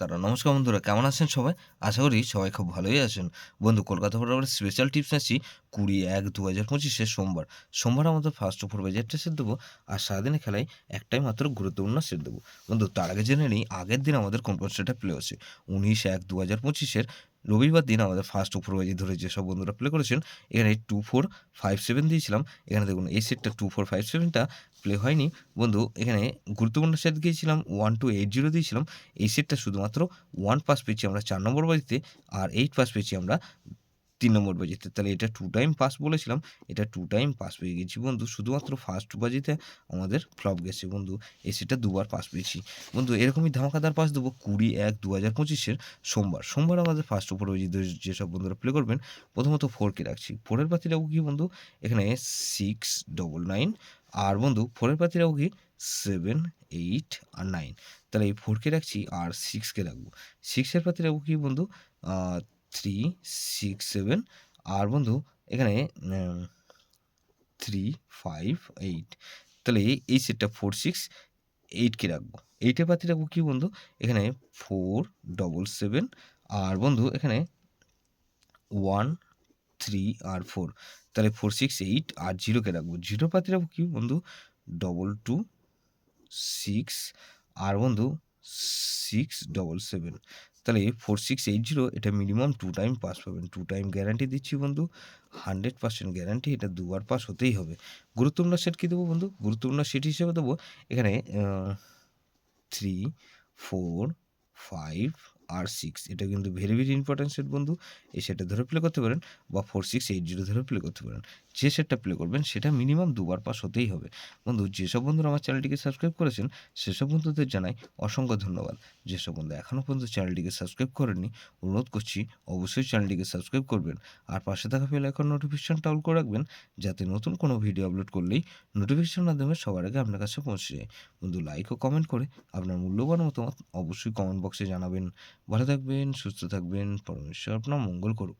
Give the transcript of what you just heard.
তারা নমস্কার বন্ধুরা, কেমন আছেন সবাই? আশা করি সবাই খুব ভালোই আছেন। বন্ধু, কলকাতা ফুটবলের স্পেশাল টিপস আছি 20/1/2025 সোমবার আমাদের ফার্স্ট ওভার বাজেট সেট দেবো। আর সারাদিনের খেলায় একটাই মাত্র গুরুত্বপূর্ণ সেট দেবো। বন্ধু, তার আগে জেনে নিই আগের দিন আমাদের কোন কোন সেটটা প্লে হচ্ছে। 19/1/2025 রবিবার দিন আমাদের ফার্স্ট ওভার বাজি ধরে যেসব বন্ধুরা প্লে করেছেন, এখানে 2-4-5-7 দিয়েছিলাম। এখানে দেখুন এই সেটটা 2-4-5-7টা প্লে হয়নি। বন্ধু, এখানে গুরুত্বপূর্ণ সেট গিয়েছিলাম 1-2-8-0 দিয়েছিলাম। এই সেটটা শুধুমাত্র 1 পাস পেয়েছি আমরা 4 নম্বর বাজিতে, আর 8 পাস পেয়েছি আমরা 3 নম্বর বাজিতে। তাহলে এটা 2 টাইম পাস বলেছিলাম, এটা 2 টাইম পাস পেয়ে গেছি বন্ধু। শুধুমাত্র ফার্স্ট বাজিতে আমাদের ফ্লপ গেছে বন্ধু। এই সেটটা দুবার পাস পেয়েছি বন্ধু। এরকমই ধামাকাদার পাস দেবো 20/1/2025 সোমবার আমাদের ফার্স্ট ওভার বাজি যেসব বন্ধুরা প্লে করবেন, প্রথমত 4কে রাখছি। 4 এর পাতি রাখবো কি বন্ধু, এখানে 6-9-9, আর বন্ধু 4 এর পাতি রাখবো কি 7-8 আর 9। তাহলে এই 4কে রাখছি আর 6কে রাখবো। 6 এর পাতি রাখবো কি বন্ধু 3-6-7, আর বন্ধু এখানে 3-5-8। তাহলে এই সেটটা 4-6-8কে রাখবো। 8 এর পাতি রাখবো কি বন্ধু, এখানে 4-7-7, আর বন্ধু এখানে 1-3 আর 4। তাহলে 4-6-8 আর 0কে রাখবো। 0 পাতি রাখবো কি বন্ধু 2-2-6, আর বন্ধু 6-7-7। তাহলে 4-6-8-0 এটা মিনিমাম 2 টাইম পাস পাবেন। 2 টাইম গ্যারান্টি দিচ্ছি বন্ধু, 100% গ্যারান্টি। এটা দুবার পাস হতেই হবে। গুরুত্বপূর্ণ সেট কী দেবো বন্ধু, গুরুত্বপূর্ণ সেট হিসেবে দেবো এখানে 3-4-5 আর 6। এটা কিন্তু ভেরি ইম্পর্টেন্ট সেট বন্ধু। এই সেটটা ধরে প্লে করতে পারেন, বা 4-6-8-0 ধরে প্লে করতে পারেন। যে সেটটা প্লে করবেন সেটা মিনিমাম দুবার পাস হতেই হবে বন্ধু। যেসব বন্ধুরা আমার চ্যানেলটিকে সাবস্ক্রাইব করেছেন সেসব বন্ধুদের জানাই অসংখ্য ধন্যবাদ। যেসব বন্ধু এখনও পর্যন্ত চ্যানেলটিকে সাবস্ক্রাইব করেননি, অনুরোধ করছি অবশ্যই চ্যানেলটিকে সাবস্ক্রাইব করবেন, আর পাশে থাকা বেল আইকন নোটিফিকেশনটা অল করে রাখবেন, যাতে নতুন কোনো ভিডিও আপলোড করলেই নোটিফিকেশন মাধ্যমে সবার আগে আপনার কাছে পৌঁছে যায়। বন্ধু, লাইক ও কমেন্ট করে আপনার মূল্যবান মতামত অবশ্যই কমেন্ট বক্সে জানাবেন। ভালো থাকবেন, সুস্থ থাকবেন, পরমেশ্বর আপনার মঙ্গল করুক।